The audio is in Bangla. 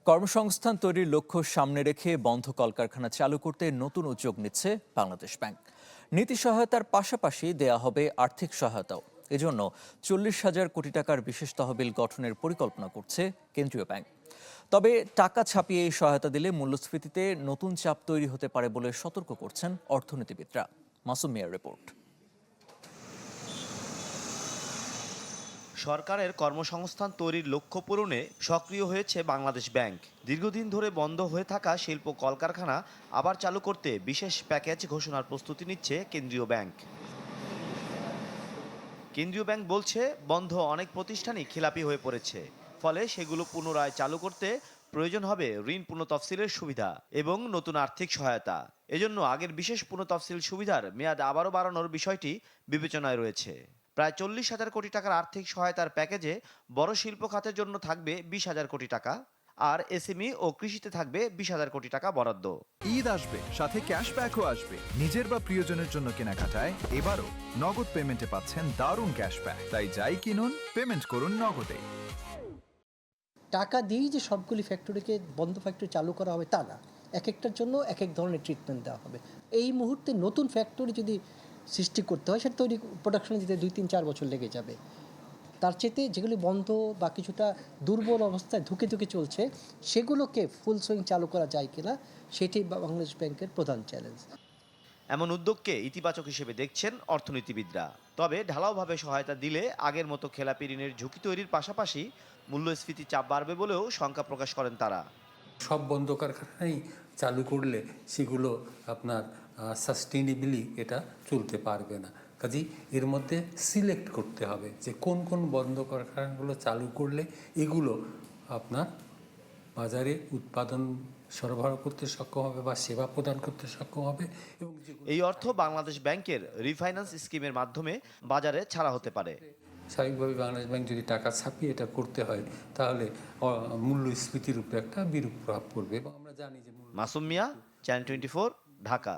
কর্মসংস্থান তৈরির লক্ষ্য সামনে রেখে বন্ধ কলকারখানা চালু করতে নতুন উদ্যোগ নিচ্ছে বাংলাদেশ ব্যাংক। নীতি সহায়তার পাশাপাশি দেয়া হবে আর্থিক সহায়তাও। এজন্য 40,000 কোটি টাকার বিশেষ তহবিল গঠনের পরিকল্পনা করছে কেন্দ্রীয় ব্যাংক। তবে টাকা ছাপিয়ে এই সহায়তা দিলে মূল্যস্ফীতিতে নতুন চাপ তৈরি হতে পারে বলে সতর্ক করছেন অর্থনীতিবিদরা। মাসুম মিয়ার রিপোর্ট। সরকারের কর্মসংস্থান তৈরির লক্ষ্য পূরণে সক্রিয় হয়েছে বাংলাদেশ ব্যাংক। দীর্ঘদিন ধরে বন্ধ হয়ে থাকা শিল্প কলকারখানা আবার চালু করতে বিশেষ প্যাকেজ ঘোষণার প্রস্তুতি নিচ্ছে কেন্দ্রীয় ব্যাংক। কেন্দ্রীয় ব্যাংক বলছে, বন্ধ অনেক প্রতিষ্ঠানই খেলাপি হয়ে পড়েছে, ফলে সেগুলো পুনরায় চালু করতে প্রয়োজন হবে ঋণ পুনঃতফসিলের সুবিধা এবং নতুন আর্থিক সহায়তা। এজন্য আগের বিশেষ পুনঃতফসিল সুবিধার মেয়াদ আবারও বাড়ানোর বিষয়টি বিবেচনায় রয়েছে। প্রায় 40,000 কোটি টাকার আর্থিক সহায়তার প্যাকেজে বড় শিল্প খাতের জন্য থাকবে 20,000 কোটি টাকা, আর এসএমই ও কৃষিতে থাকবে 20,000 কোটি টাকা বরাদ্দ। ঈদ আসবে, সাথে ক্যাশব্যাকও আসবে। নিজের বা প্রিয়জনের জন্য কেনাকাটায় এবারও নগদ পেমেন্টে পাচ্ছেন দারুণ ক্যাশব্যাক। তাই যাই কিনুন, পেমেন্ট করুন নগদে। টাকা দিয়েই যে সবগুলি ফ্যাক্টরিকে বন্ধ ফ্যাক্টরি চালু করা হবে তা না, এক একটার জন্য এক এক ধরনের ট্রিটমেন্ট দেওয়া হবে। এই মুহূর্তে নতুন ফ্যাক্টরি যদি সৃষ্টি করতে হয়, সেটা তৈরি প্রোডাকশনে যেতে 2-3-4 বছর লেগে যাবে। তার চেয়ে যেগুলি বন্ধ বা কিছুটা দুর্বল অবস্থায় ধুকে ধুকে চলছে, সেগুলোকে ফুল সুইং চালু করা যায় কিনা, সেটি বাংলাদেশ ব্যাংকের প্রধান চ্যালেঞ্জ। এমন উদ্যোগকে ইতিবাচক হিসেবে দেখছেন অর্থনীতিবিদরা। তবে ঢালাওভাবে সহায়তা দিলে আগের মতো খেলাপি ঋণের ঝুঁকি তৈরির পাশাপাশি মূল্যস্ফীতি চাপ বাড়বে বলেও শঙ্কা প্রকাশ করেন তারা। সব বন্ধ কারখানাই চালু করলে সেগুলো আপনার সাস্টেইনেবলি এটা চলতে পারবে না। কাজেই এর মধ্যে সিলেক্ট করতে হবে যে কোন কোন বন্ধ কারখানাগুলো চালু করলে এগুলো আপনার বাজারে উৎপাদন সরবরাহ করতে সক্ষম হবে বা সেবা প্রদান করতে সক্ষম হবে। এবং এই অর্থ বাংলাদেশ ব্যাংকের রিফাইন্যান্স স্কিমের মাধ্যমে বাজারে ছাড়া হতে পারে। স্বাভাবিকভাবে বাংলাদেশ ব্যাংক যদি টাকা ছাপিয়ে এটা করতে হয়, তাহলে মূল্যস্ফীতির উপরে একটা বিরূপ প্রভাব পড়বে এবং আমরা জানি যে মাসুম মিয়া, চ্যানেল 24, ঢাকা।